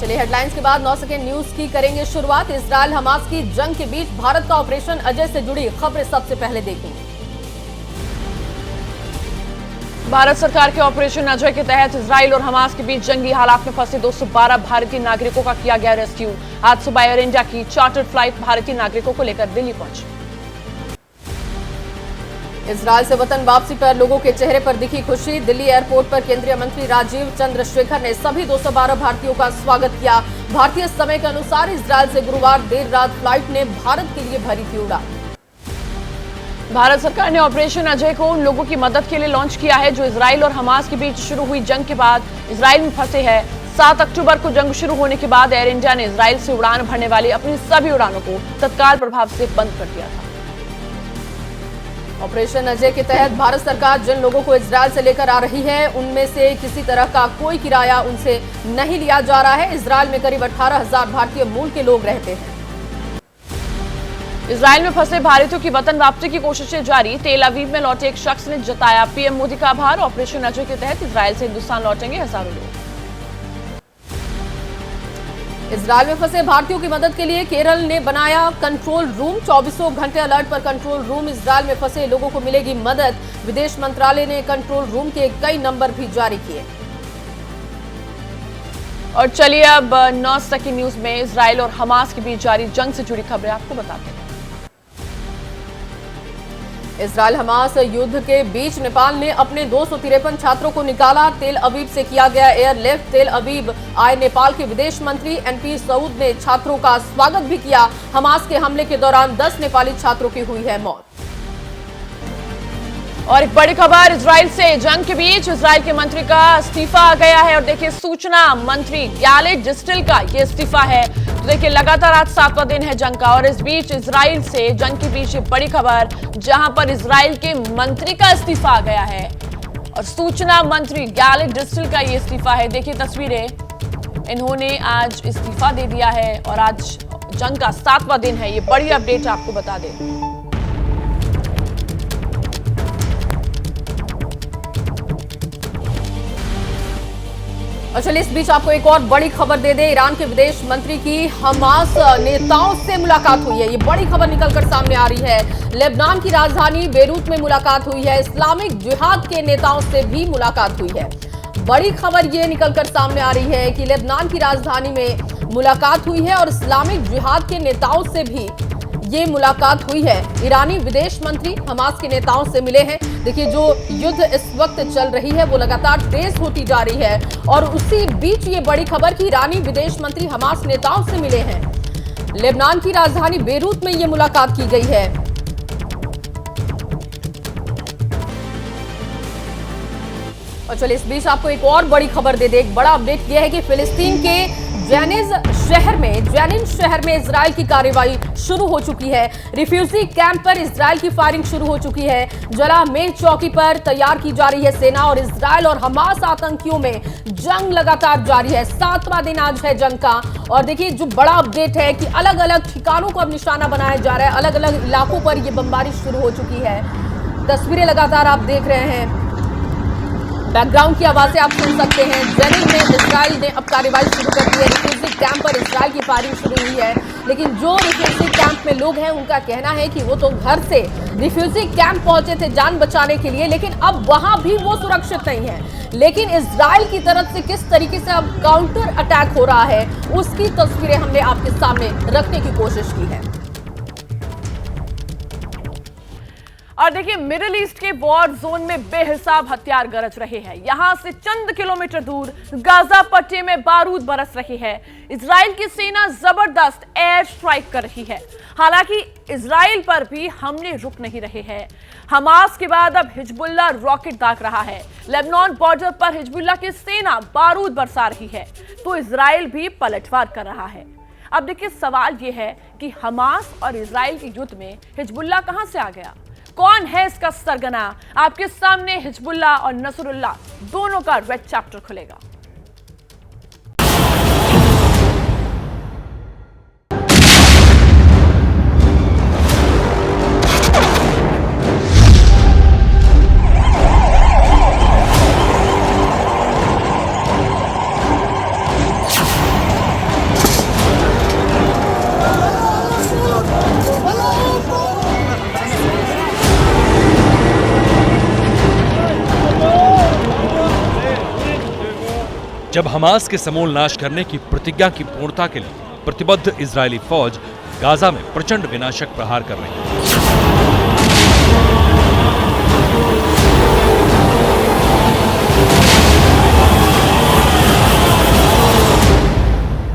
चलिए हेडलाइंस के बाद 9 सेकेंड न्यूज की करेंगे शुरुआत। इजरायल हमास की जंग के बीच भारत का ऑपरेशन अजय से जुड़ी खबरें सबसे पहले देखेंगे। भारत सरकार के ऑपरेशन अजय के तहत इजराइल और हमास के बीच जंगी हालात में फंसे 212 भारतीय नागरिकों का किया गया रेस्क्यू। आज सुबह एयर इंडिया की चार्टर्ड फ्लाइट भारतीय नागरिकों को लेकर दिल्ली पहुंची। इजरायल से वतन वापसी पर लोगों के चेहरे पर दिखी खुशी। दिल्ली एयरपोर्ट पर केंद्रीय मंत्री राजीव चंद्रशेखर ने सभी 212 भारतीयों का स्वागत किया। भारतीय समय के अनुसार इजरायल से गुरुवार देर रात फ्लाइट ने भारत के लिए भरी थी उड़ान। भारत सरकार ने ऑपरेशन अजय को उन लोगों की मदद के लिए लॉन्च किया है जो इजराइल और हमास के बीच शुरू हुई जंग के बाद इजराइल में फंसे हैं। 7 अक्टूबर को जंग शुरू होने के बाद एयर इंडिया ने इजराइल से उड़ान भरने वाली अपनी सभी उड़ानों को तत्काल प्रभाव से बंद कर दिया था। ऑपरेशन अजय के तहत भारत सरकार जिन लोगों को इजरायल से लेकर आ रही है उनमें से किसी तरह का कोई किराया उनसे नहीं लिया जा रहा है। इजरायल में करीब 18,000 भारतीय मूल के लोग रहते हैं। इजराइल में फंसे भारतीयों की वतन वापसी की कोशिशें जारी। तेल अवीव में लौटे एक शख्स ने जताया पीएम मोदी का आभार। ऑपरेशन अजय के तहत इजराइल से हिंदुस्तान लौटेंगे हजारों लोग। इजरायल में फंसे भारतीयों की मदद के लिए केरल ने बनाया कंट्रोल रूम। 24 घंटे अलर्ट पर कंट्रोल रूम। इजरायल में फंसे लोगों को मिलेगी मदद। विदेश मंत्रालय ने कंट्रोल रूम के कई नंबर भी जारी किए। और चलिए अब 9 सेकंड न्यूज में इजराइल और हमास के बीच जारी जंग से जुड़ी खबरें आपको बताते हैं। इजरायल हमास युद्ध के बीच नेपाल ने अपने 253 छात्रों को निकाला। तेल अवीव से किया गया एयरलिफ्ट। तेल अवीव आए नेपाल के विदेश मंत्री एनपी सऊद ने छात्रों का स्वागत भी किया। हमास के हमले के दौरान 10 नेपाली छात्रों की हुई है मौत। और एक बड़ी खबर इजराइल से जंग के बीच इजराइल के मंत्री का इस्तीफा आ गया है। और देखिए सूचना मंत्री गैलेट डिस्टिल का ये इस्तीफा है। तो देखिए लगातार आज 7वां दिन है जंग का और इस बीच इजराइल से जंग के बीच एक बड़ी खबर जहां पर इजराइल के मंत्री का इस्तीफा आ गया है। और सूचना मंत्री गैलेट डिस्टिल का ये इस्तीफा है। देखिए तस्वीरें, इन्होंने आज इस्तीफा दे दिया है और आज जंग का 7वां दिन है। ये बड़ी अपडेट आपको बता दें। और चलिए इस बीच आपको एक और बड़ी खबर दे दें। ईरान के विदेश मंत्री की हमास नेताओं से मुलाकात हुई है। ये बड़ी खबर निकलकर सामने आ रही है। लेबनान की राजधानी बेरूत में मुलाकात हुई है। इस्लामिक जिहाद के नेताओं से भी मुलाकात हुई है। बड़ी खबर ये निकलकर सामने आ रही है कि लेबनान की राजधानी में मुलाकात हुई है और इस्लामिक जिहाद के नेताओं से भी ये मुलाकात हुई है। ईरानी विदेश मंत्री हमास के नेताओं से मिले हैं। देखिए जो युद्ध इस वक्त चल रही है वो लगातार तेज होती जा रही है और उसी बीच ये बड़ी खबर कि ईरानी विदेश मंत्री हमास नेताओं से मिले हैं। लेबनान की राजधानी बेरूत में ये मुलाकात की गई है। और चलिए इस बीच आपको एक और बड़ी खबर दे दे। एक बड़ा अपडेट यह है कि फिलिस्तीन के जेनिन शहर में इजराइल की कार्रवाई शुरू हो चुकी है। रिफ्यूजी कैंप पर इजराइल की फायरिंग शुरू हो चुकी है। जला में चौकी पर तैयार की जा रही है सेना और इजराइल और हमास आतंकियों में जंग लगातार जारी है। 7वां दिन आज है जंग का। और देखिए जो बड़ा अपडेट है कि अलग अलग ठिकानों को अब निशाना बनाया जा रहा है। अलग अलग इलाकों पर यह बमबारी शुरू हो चुकी है। तस्वीरें लगातार आप देख रहे हैं। बैकग्राउंड की आवाजें आप सुन सकते हैं। जेनिन में इजराइल ने अब कार्रवाई शुरू कर दी है। रिफ्यूजी कैंप पर इजराइल की फायरिंग शुरू हुई है। लेकिन जो रिफ्यूजी कैंप में लोग हैं उनका कहना है कि वो तो घर से रिफ्यूजी कैंप पहुंचे थे जान बचाने के लिए, लेकिन अब वहां भी वो सुरक्षित नहीं है। लेकिन इजराइल की तरफ से किस तरीके से अब काउंटर अटैक हो रहा है उसकी तस्वीरें हमने आपके सामने रखने की कोशिश की है। और देखिए मिडिल ईस्ट के वॉर जोन में बेहिसाब हथियार गरज रहे हैं। यहां से चंद किलोमीटर दूर गाजा पट्टी में बारूद बरस रही है। इजराइल की सेना जबरदस्त एयर स्ट्राइक कर रही है। हालांकि इजराइल पर भी हमले रुक नहीं रहे हैं। हमास के बाद अब हिजबुल्लाह रॉकेट दाग रहा है। लेबनान बॉर्डर पर हिजबुल्लाह की सेना बारूद बरसा रही है तो इजराइल भी पलटवार कर रहा है। अब देखिए सवाल यह है कि हमास और इजराइल के युद्ध में हिजबुल्लाह कहां से आ गया, कौन है इसका सरगना? आपके सामने हिजबुल्लाह और नसरुल्लाह दोनों का रेड चैप्टर खुलेगा। जब हमास के समूल नाश करने की प्रतिज्ञा की पूर्णता के लिए प्रतिबद्ध इजरायली फौज गाजा में प्रचंड विनाशक प्रहार कर रही है।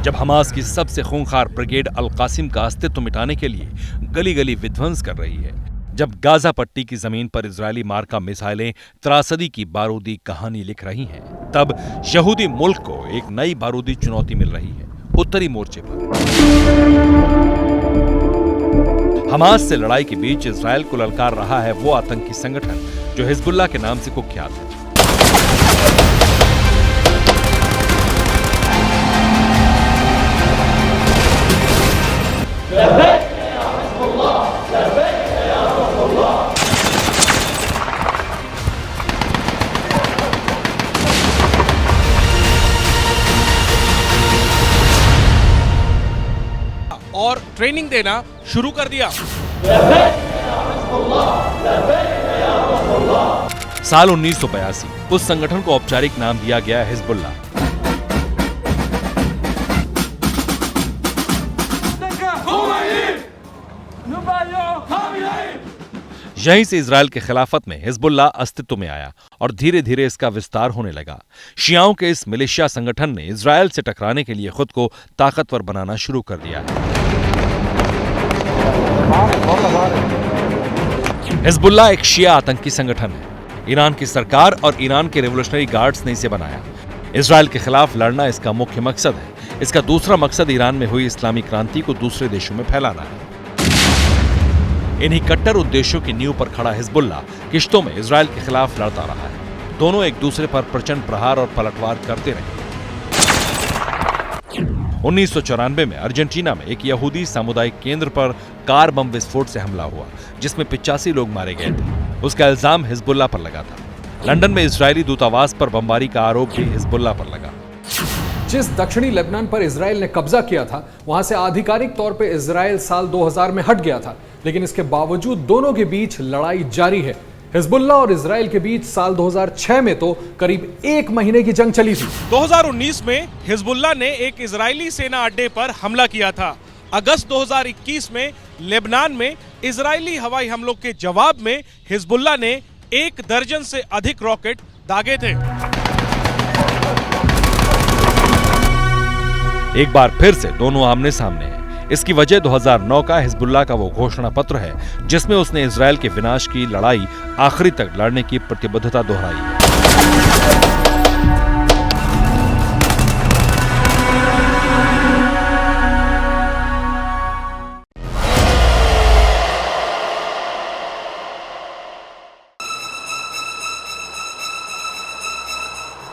जब हमास की सबसे खूंखार ब्रिगेड अल कासिम का अस्तित्व मिटाने के लिए गली गली विध्वंस कर रही है, जब गाजा पट्टी की जमीन पर इजरायली मार्का मिसाइलें त्रासदी की बारूदी कहानी लिख रही हैं, तब यहूदी मुल्क को एक नई बारूदी चुनौती मिल रही है उत्तरी मोर्चे पर। हमास से लड़ाई के बीच इजरायल को ललकार रहा है वो आतंकी संगठन जो हिजबुल्लाह के नाम से कुख्यात है। और ट्रेनिंग देना शुरू कर दिया। साल 1982 उस संगठन को औपचारिक नाम दिया गया हिजबुल्लाह। यहीं से इजरायल के खिलाफत में हिजबुल्लाह अस्तित्व में आया और धीरे धीरे इसका विस्तार होने लगा। शियाओं के इस मिलिशिया संगठन ने इजरायल से टकराने के लिए खुद को ताकतवर बनाना शुरू कर दिया है। हिजबुल्लाह एक शिया आतंकी संगठन है। ईरान की सरकार और ईरान के रेवोल्यूशनरी गार्ड्स ने इसे बनाया। इजरायल के खिलाफ लड़ना इसका मुख्य मकसद है। इसका दूसरा मकसद ईरान में हुई इस्लामी क्रांति को दूसरे देशों में फैलाना है। इन्हीं कट्टर उद्देश्यों की नींव पर खड़ा हिजबुल्लाह किश्तों में इजरायल के खिलाफ लड़ता रहा है। दोनों एक दूसरे पर प्रचंड प्रहार और पलटवार करते रहे। 1994 में अर्जेंटीना में एक यहूदी सामुदायिक केंद्र पर कार बम विस्फोट से हमला हुआ, जिसमें 85 लोग मारे गए थे। उसका इल्जाम हिजबुल्लाह पर लगा था। लंदन में इजरायली दूतावास पर बमबारी का आरोप भी हिजबुल्लाह पर लगा। जिस दक्षिणी लेबनान पर इजरायल ने कब्जा किया था, वहां से आधिकारिक तौर पर इजरायल साल 2000 में हट गया था, लेकिन इसके बावजूद दोनों के बीच लड़ाई जारी है। हिजबुल्लाह और इजरायल के बीच साल 2006 में तो करीब 1 महीने की जंग चली थी। 2019 में हिजबुल्लाह ने एक इजरायली सेना अड्डे पर हमला किया था। अगस्त 2021 में लेबनान में इजरायली हवाई हमलों के जवाब में हिजबुल्लाह ने 1 दर्जन से अधिक रॉकेट दागे थे। एक बार फिर से दोनों आमने सामने हैं। इसकी वजह 2009 का हिजबुल्लाह का वो घोषणा पत्र है जिसमें उसने इजरायल के विनाश की लड़ाई आखिरी तक लड़ने की प्रतिबद्धता दोहराई है।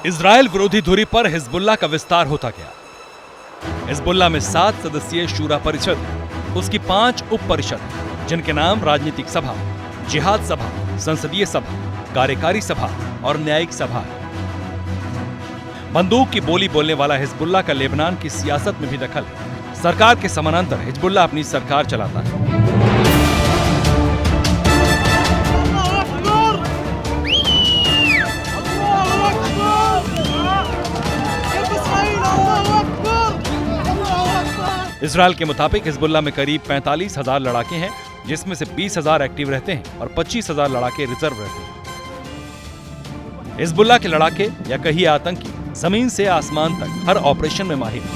इजरायल विरोधी धुरी पर हिजबुल्लाह का विस्तार होता गया। हिजबुल्लाह में 7 सदस्यीय शूरा परिषद है। उसकी 5 उप परिषद हैं, जिनके नाम राजनीतिक सभा, जिहाद सभा, संसदीय सभा, कार्यकारी सभा और न्यायिक सभा है। बंदूक की बोली बोलने वाला हिजबुल्लाह का लेबनान की सियासत में भी दखल है। सरकार के समानांतर हिजबुल्लाह अपनी सरकार चलाता है। इजरायल के मुताबिक हिजबुल्लाह में करीब 45,000 लड़ाके हैं, जिसमें से 20,000 एक्टिव रहते हैं और 25,000 लड़ाके रिजर्व रहते हैं। हिजबुल्लाह के लड़ाके या कहिए आतंकी जमीन से आसमान तक हर ऑपरेशन में माहिर हैं।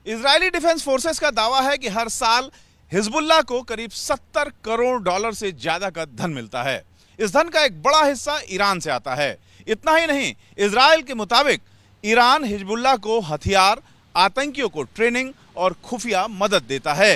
इजरायली डिफेंस फोर्सेस का दावा है कि हर साल हिजबुल्लाह को करीब 70 करोड़ डॉलर से ज्यादा का धन मिलता है। इस धन का एक बड़ा हिस्सा ईरान से आता है। इतना ही नहीं, इजरायल के मुताबिक ईरान हिजबुल्लाह को हथियार, आतंकियों को ट्रेनिंग और खुफिया मदद देता है।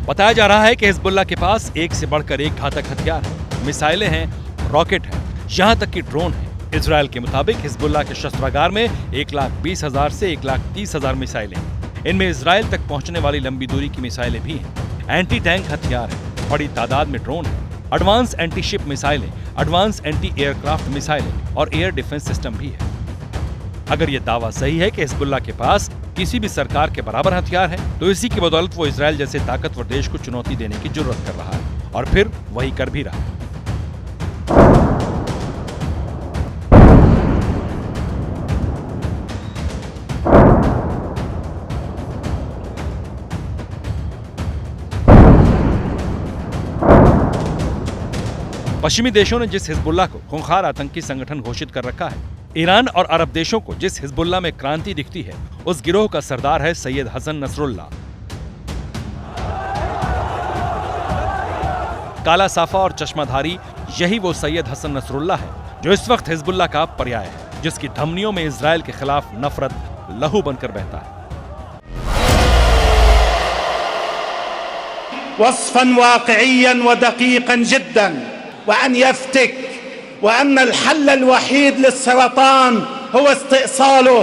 बताया जा रहा है कि हिजबुल्लाह के पास एक से बढ़कर एक घातक हथियार है, मिसाइलें हैं, रॉकेट है, यहां तक कि ड्रोन है। इजरायल के मुताबिक हिजबुल्लाह के शस्त्रागार में 1,20,000 से 1,30,000 मिसाइलें हैं। इनमें इजरायल तक पहुंचने वाली लंबी दूरी की मिसाइलें भी हैं। एंटी टैंक हथियार है, बड़ी तादाद में ड्रोन है। एडवांस एंटी शिप मिसाइलें, एडवांस एंटी एयरक्राफ्ट मिसाइलें और एयर डिफेंस सिस्टम भी है। अगर यह दावा सही है कि हिजबुल्लाह के पास किसी भी सरकार के बराबर हथियार हैं, तो इसी की बदौलत वो इजराइल जैसे ताकतवर देश को चुनौती देने की जरूरत कर रहा है और फिर वही कर भी रहा है। पश्चिमी देशों ने जिस हिजबुल्लाह को खूंखार आतंकी संगठन घोषित कर रखा है, ईरान और अरब देशों को जिस हिजबुल्लाह में क्रांति दिखती है, उस गिरोह का सरदार है सैयद हसन नसरुल्लाह। काला साफा और चश्माधारी, यही वो सैयद हसन नसरुल्लाह है जो इस वक्त हिजबुल्लाह का पर्याय है, जिसकी धमनियों में इजराइल के खिलाफ नफरत लहू बनकर बहता है। वस्फन वाक़इयन व दक़ीक़न जिद्दन व अन यफ्तिक व अन अल हल अल वहीद लिस्सरतान हुवा इस्तिसालुहु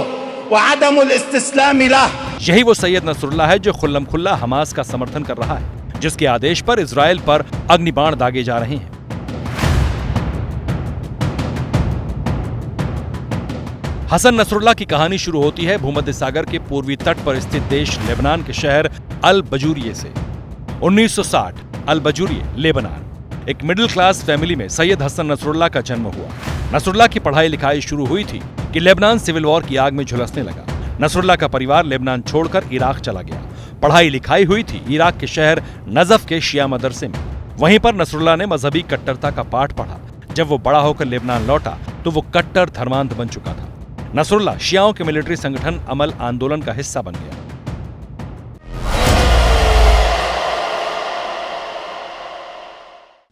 व अदमुल इस्तिस्लाम लह। यही वो सैयद नसरुल्लाह है जो खुल्लम खुल्ला हमास का समर्थन कर रहा है, जिसके आदेश पर इजराइल पर अग्निबाण दागे जा रहे हैं। हसन नसरुल्लाह की कहानी शुरू होती है भूमध्य सागर के पूर्वी तट पर स्थित देश लेबनान के शहर अल बजूरिये से। 1960 अल बजूरिये, लेबनान। एक मिडिल क्लास फैमिली में सैयद हसन नसरुल्लाह का जन्म हुआ। नसरुल्लाह की पढ़ाई लिखाई शुरू हुई थी कि लेबनान सिविल वॉर की आग में झुलसने लगा। नसरुल्लाह का परिवार लेबनान छोड़कर इराक चला गया। पढ़ाई लिखाई हुई थी इराक के शहर नजफ के शिया मदरसे में। वहीं पर नसरुल्लाह ने मजहबी कट्टरता का पाठ पढ़ा। जब वो बड़ा होकर लेबनान लौटा तो वो कट्टर धर्मांध बन चुका था। नसरुल्लाह शियाओं के मिलिट्री संगठन अमल आंदोलन का हिस्सा बन गया।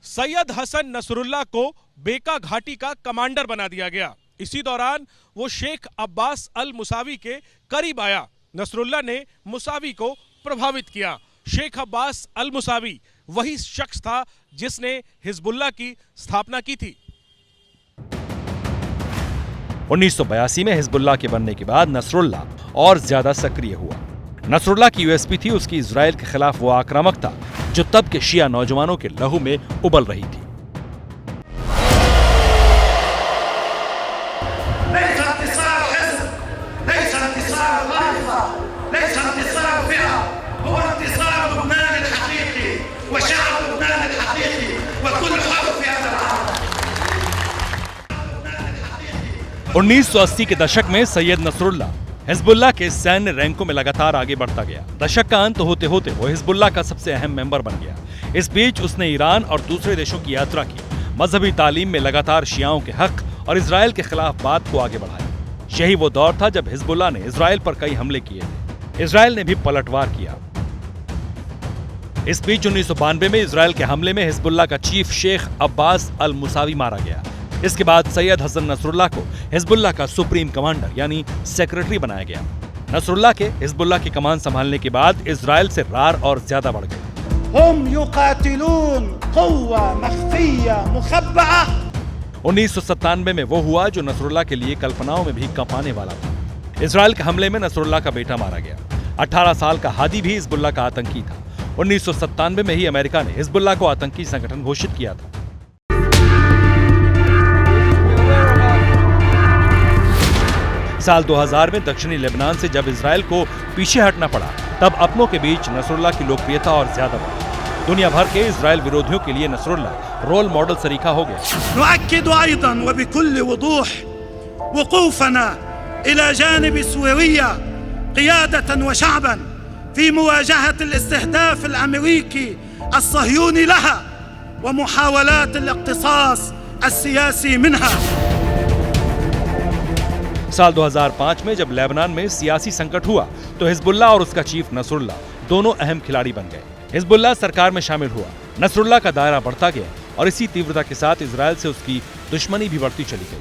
सैयद हसन नसरुल्लाह को बेका घाटी का कमांडर बना दिया गया। इसी दौरान वो शेख अब्बास अल मुसावी के करीब आया। नसरुल्लाह ने मुसावी को प्रभावित किया। शेख अब्बास अल मुसावी वही शख्स था जिसने हिजबुल्लाह की स्थापना की थी। 1982 में हिजबुल्लाह के बनने के बाद नसरुल्लाह और ज्यादा सक्रिय हुआ। नसरुल्लाह की यूएसपी थी उसकी इजराइल के खिलाफ वो आक्रामकता जो तब के शिया नौजवानों के लहू में उबल रही थी। उन्नीस 1980 के दशक में सैयद नसरुल्लाह हिजबुल्लाह के सैन्य रैंकों में लगातार आगे बढ़ता गया। दशक का अंत होते होते वो हिजबुल्लाह का सबसे अहम मेंबर बन गया। इस बीच उसने ईरान और दूसरे देशों की यात्रा की। मजहबी तालीम में लगातार शियाओं के हक और इजराइल के खिलाफ बात को आगे बढ़ाया। यही वो दौर था जब हिजबुल्लाह ने इजराइल पर कई हमले किए थे। इजराइल ने भी पलटवार किया। इस बीच 1992 में इजराइल के हमले में हिजबुल्लाह का चीफ शेख अब्बास अल मुसावी मारा गया। इसके बाद सैयद हसन नसरुल्लाह को हिजबुल्लाह का सुप्रीम कमांडर यानी सेक्रेटरी बनाया गया। नसरुल्लाह के हिजबुल्लाह की कमान संभालने के बाद इजराइल से रार और ज्यादा बढ़ गए। हम युकातिलून क़ुव्वा मख्फिया मुखब्बआ। 1997 में वो हुआ जो नसरुल्लाह के लिए कल्पनाओं में भी कंपाने वाला था। इजराइल के हमले में नसरुल्लाह का बेटा मारा गया। 18 साल का हादी भी हिजबुल्लाह का आतंकी था। 1997 में ही अमेरिका ने हिजबुल्लाह को आतंकी संगठन घोषित किया था। साल 2000 में दक्षिणी लेबनान से जब इजराइल को पीछे हटना पड़ा, तब अपनों के बीच नसरुल्लाह की लोकप्रियता और ज्यादा बढ़ी। दुनिया भर के इजराइल विरोधियों के लिए नसरुल्लाह रोल मॉडल सरीखा हो गया। नुअक्किदु अयदन व बिकुल्ल वुदूह वुकूफना इला जानिब सूरिया क़ियादतन व शअबन फी मुवाजहत अल-इस्तिहदाफ अल-अमेरिकी अल-सह्यूनी लहा व मुहावलात अल-इक़्तिसास अल-सियासी मिनहा। साल 2005 में जब लेबनान में सियासी संकट हुआ तो हिजबुल्लाह और उसका चीफ नसरुल्लाह दोनों अहम खिलाड़ी बन गए। हिजबुल्लाह सरकार में शामिल हुआ, नसरुल्लाह का दायरा बढ़ता गया और इसी तीव्रता के साथ इजराइल से उसकी दुश्मनी भी बढ़ती चली गई।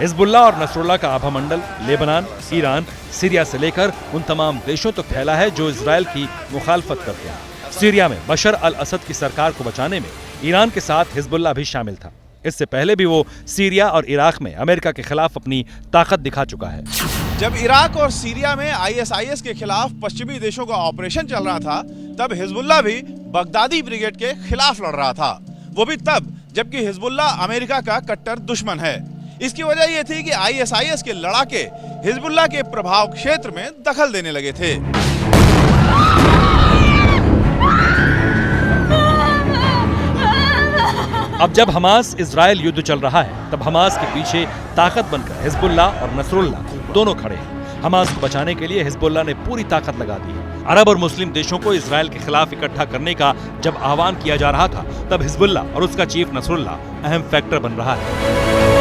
हिजबुल्लाह और नसरुल्लाह का आभा मंडल लेबनान, ईरान, सीरिया से लेकर उन तमाम देशों तक फैला है जो इजराइल की मुखालफत करते हैं। सीरिया में बशर अल असद की सरकार को बचाने में ईरान के साथ हिजबुल्लाह भी शामिल था। इससे पहले भी वो सीरिया और इराक में अमेरिका के खिलाफ अपनी ताकत दिखा चुका है। जब इराक और सीरिया में आईएसआईएस के खिलाफ पश्चिमी देशों का ऑपरेशन चल रहा था, तब हिजबुल्लाह भी बगदादी ब्रिगेड के खिलाफ लड़ रहा था। वो भी तब जबकि हिजबुल्लाह अमेरिका का कट्टर दुश्मन है। इसकी वजह यह थी कि आईएसआईएस के लड़ाके हिजबुल्लाह के प्रभाव क्षेत्र में दखल देने लगे थे। अब जब हमास इजराइल युद्ध चल रहा है, तब हमास के पीछे ताकत बनकर हिजबुल्लाह और नसरुल्लाह दोनों खड़े हैं। हमास को बचाने के लिए हिजबुल्लाह ने पूरी ताकत लगा दी है। अरब और मुस्लिम देशों को इजराइल के खिलाफ इकट्ठा करने का जब आह्वान किया जा रहा था, तब हिजबुल्लाह और उसका चीफ नसरुल्लाह अहम फैक्टर बन रहा है।